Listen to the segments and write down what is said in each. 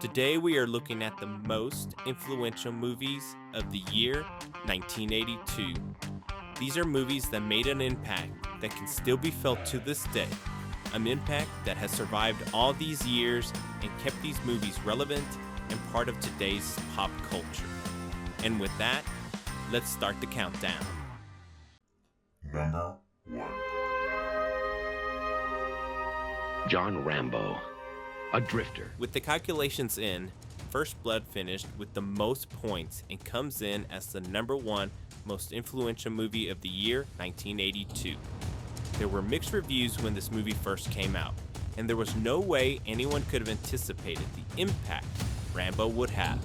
Today we are looking at the most influential movies of the year 1982. These are movies that made an impact that can still be felt to this day. An impact that has survived all these years and kept these movies relevant and part of today's pop culture. And with that, let's start the countdown. Number 1. John Rambo, a drifter. With the calculations in, First Blood finished with the most points and comes in as the number 1 most influential movie of the year 1982. There were mixed reviews when this movie first came out, and there was no way anyone could have anticipated the impact Rambo would have.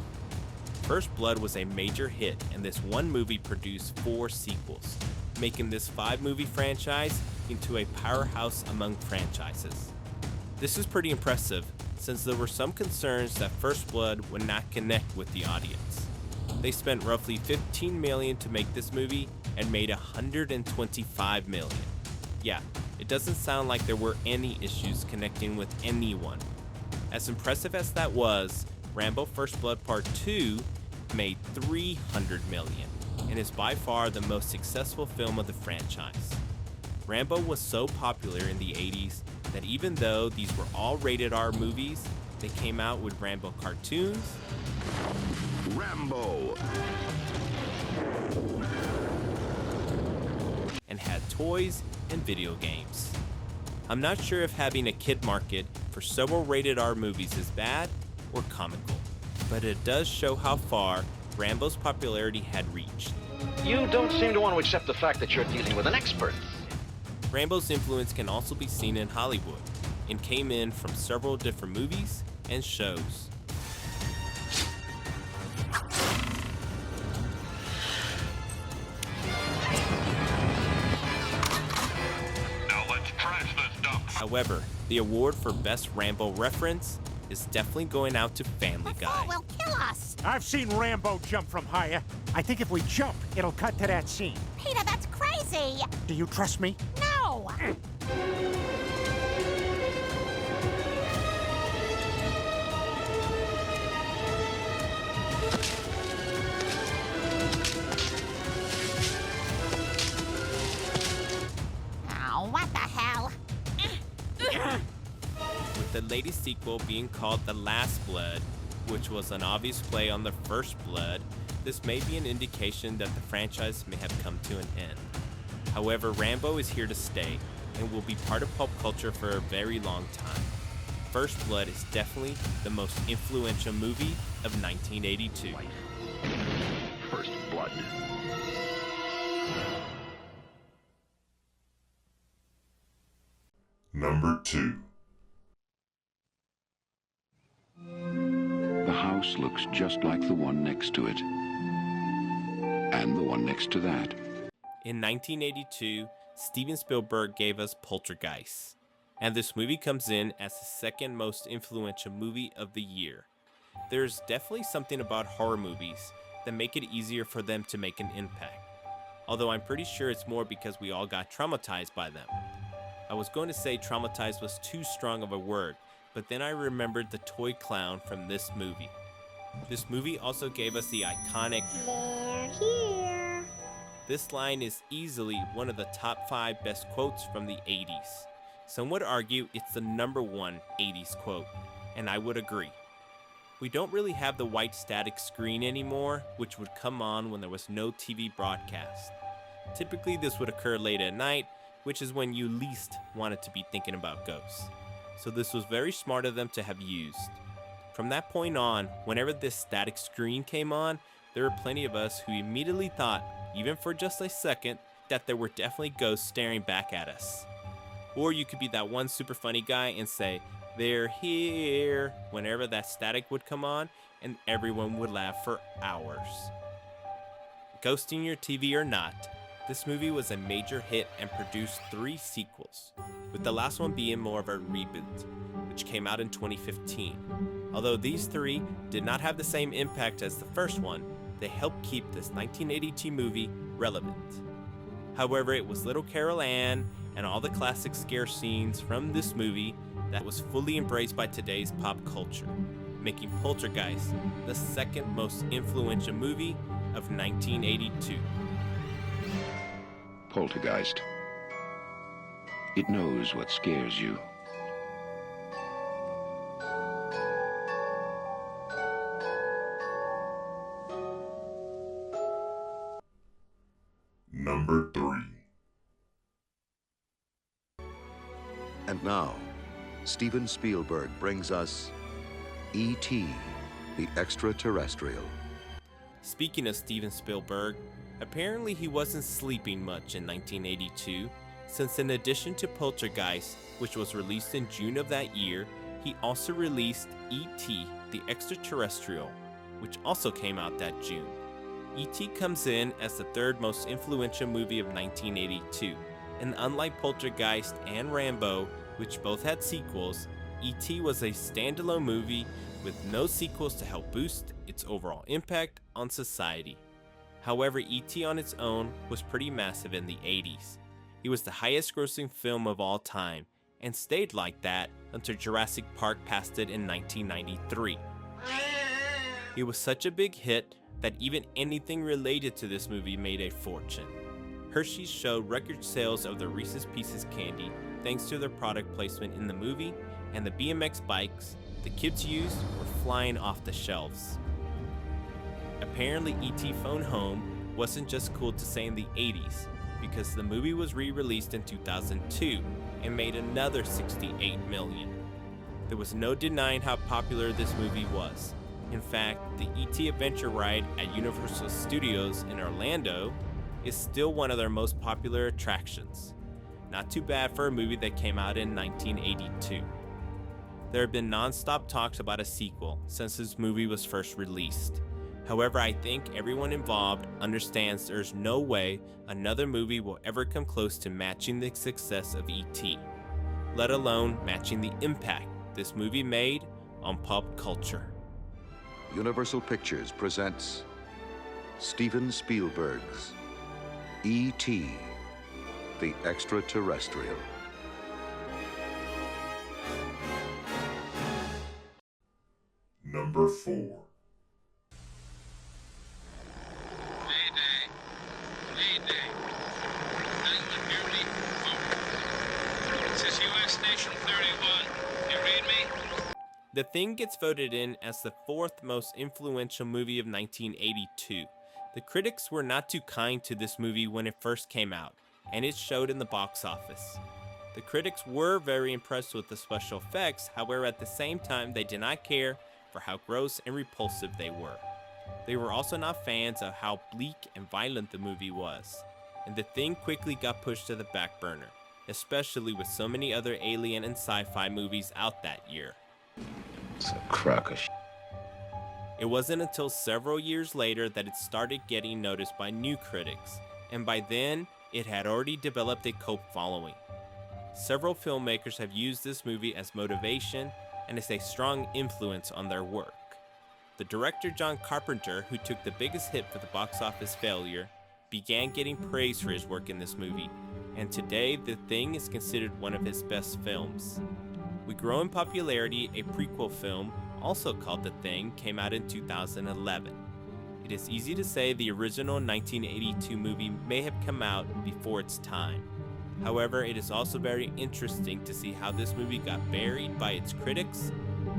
First Blood was a major hit, and this one movie produced 4 sequels, making this 5-movie franchise into a powerhouse among franchises. This is pretty impressive, since there were some concerns that First Blood would not connect with the audience. They spent roughly $15 million to make this movie and made $125 million. Yeah, it doesn't sound like there were any issues connecting with anyone. As impressive as that was, Rambo First Blood Part 2 made $300 million and is by far the most successful film of the franchise. Rambo was so popular in the 80s that even though these were all rated R movies, they came out with Rambo cartoons, Rambo, and had toys and video games. I'm not sure if having a kid market for several rated R movies is bad or comical, but it does show how far Rambo's popularity had reached. You don't seem to want to accept the fact that you're dealing with an expert. Rambo's influence can also be seen in Hollywood and came in from several different movies and shows. Now let's trash this dump. However, the award for Best Rambo Reference is definitely going out to Family Guy. will kill us. I've seen Rambo jump from higher. I think if we jump, it'll cut to that scene. Peter, that's crazy. Do you trust me? No. Oh, what the hell? With the latest sequel being called The Last Blood, which was an obvious play on the First Blood, this may be an indication that the franchise may have come to an end. However, Rambo is here to stay and will be part of pop culture for a very long time. First Blood is definitely the most influential movie of 1982. First Blood. Number 2. The house looks just like the one next to it. And the one next to that. In 1982, Steven Spielberg gave us Poltergeist, and this movie comes in as the second most influential movie of the year. There's definitely something about horror movies that make it easier for them to make an impact, although I'm pretty sure it's more because we all got traumatized by them. I was going to say traumatized was too strong of a word, but then I remembered the toy clown from this movie. This movie also gave us the iconic They're here. This line is easily one of the top 5 best quotes from the 80s. Some would argue it's the number 1 80s quote, and I would agree. We don't really have the white static screen anymore, which would come on when there was no TV broadcast. Typically this would occur late at night, which is when you least wanted to be thinking about ghosts. So this was very smart of them to have used. From that point on, whenever this static screen came on, there were plenty of us who immediately thought, even for just a second, that there were definitely ghosts staring back at us. Or you could be that one super funny guy and say, "They're here," whenever that static would come on, and everyone would laugh for hours. Ghosting your TV or not, this movie was a major hit and produced 3 sequels, with the last one being more of a reboot, which came out in 2015. Although these 3 did not have the same impact as the first one, they helped keep this 1982 movie relevant. However, it was Little Carol Ann and all the classic scare scenes from this movie that was fully embraced by today's pop culture, making Poltergeist the second most influential movie of 1982. Poltergeist. It knows what scares you. Number 3. And now, Steven Spielberg brings us E.T., the Extraterrestrial. Speaking of Steven Spielberg, apparently he wasn't sleeping much in 1982, since in addition to Poltergeist, which was released in June of that year, he also released E.T., the Extraterrestrial, which also came out that June. E.T. comes in as the third most influential movie of 1982, and unlike Poltergeist and Rambo, which both had sequels, E.T. was a standalone movie with no sequels to help boost its overall impact on society. However, E.T. on its own was pretty massive in the 80s. It was the highest grossing film of all time, and stayed like that until Jurassic Park passed it in 1993. It was such a big hit that even anything related to this movie made a fortune. Hershey's showed record sales of the Reese's Pieces candy thanks to their product placement in the movie, and the BMX bikes the kids used were flying off the shelves. Apparently, E.T. Phone Home wasn't just cool to say in the 80s, because the movie was re-released in 2002 and made another $68 million. There was no denying how popular this movie was. In fact, the E.T. Adventure Ride at Universal Studios in Orlando is still one of their most popular attractions. Not too bad for a movie that came out in 1982. There have been non-stop talks about a sequel since this movie was first released. However, I think everyone involved understands there's no way another movie will ever come close to matching the success of E.T., let alone matching the impact this movie made on pop culture. Universal Pictures presents Steven Spielberg's E.T., the Extraterrestrial. Number 4. Mayday. Mayday. Anyone hear me? Over. This is U.S. Station 31. You read me? The Thing gets voted in as the fourth most influential movie of 1982. The critics were not too kind to this movie when it first came out, and it showed in the box office. The critics were very impressed with the special effects, however at the same time they did not care for how gross and repulsive they were. They were also not fans of how bleak and violent the movie was, and The Thing quickly got pushed to the back burner, especially with so many other alien and sci-fi movies out that year. It's a crock of shit. It wasn't until several years later that it started getting noticed by new critics, and by then, it had already developed a cult following. Several filmmakers have used this movie as motivation and as a strong influence on their work. The director John Carpenter, who took the biggest hit for the box office failure, began getting praise for his work in this movie, and today The Thing is considered one of his best films. With growing popularity, a prequel film, also called The Thing, came out in 2011. It is easy to say the original 1982 movie may have come out before its time. However, it is also very interesting to see how this movie got buried by its critics,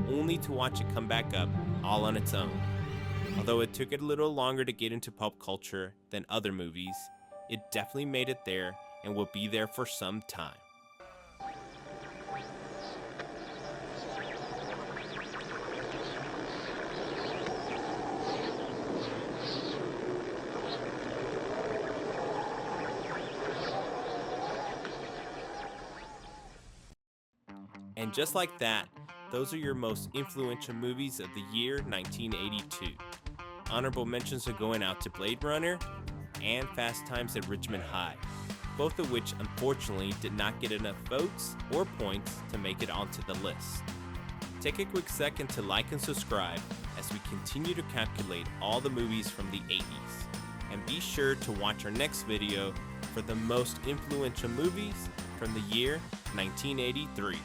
only to watch it come back up all on its own. Although it took it a little longer to get into pop culture than other movies, it definitely made it there and will be there for some time. And just like that, those are your most influential movies of the year 1982. Honorable mentions are going out to Blade Runner and Fast Times at Ridgemont High, both of which unfortunately did not get enough votes or points to make it onto the list. Take a quick second to like and subscribe as we continue to calculate all the movies from the 80s. And be sure to watch our next video for the most influential movies from the year 1983.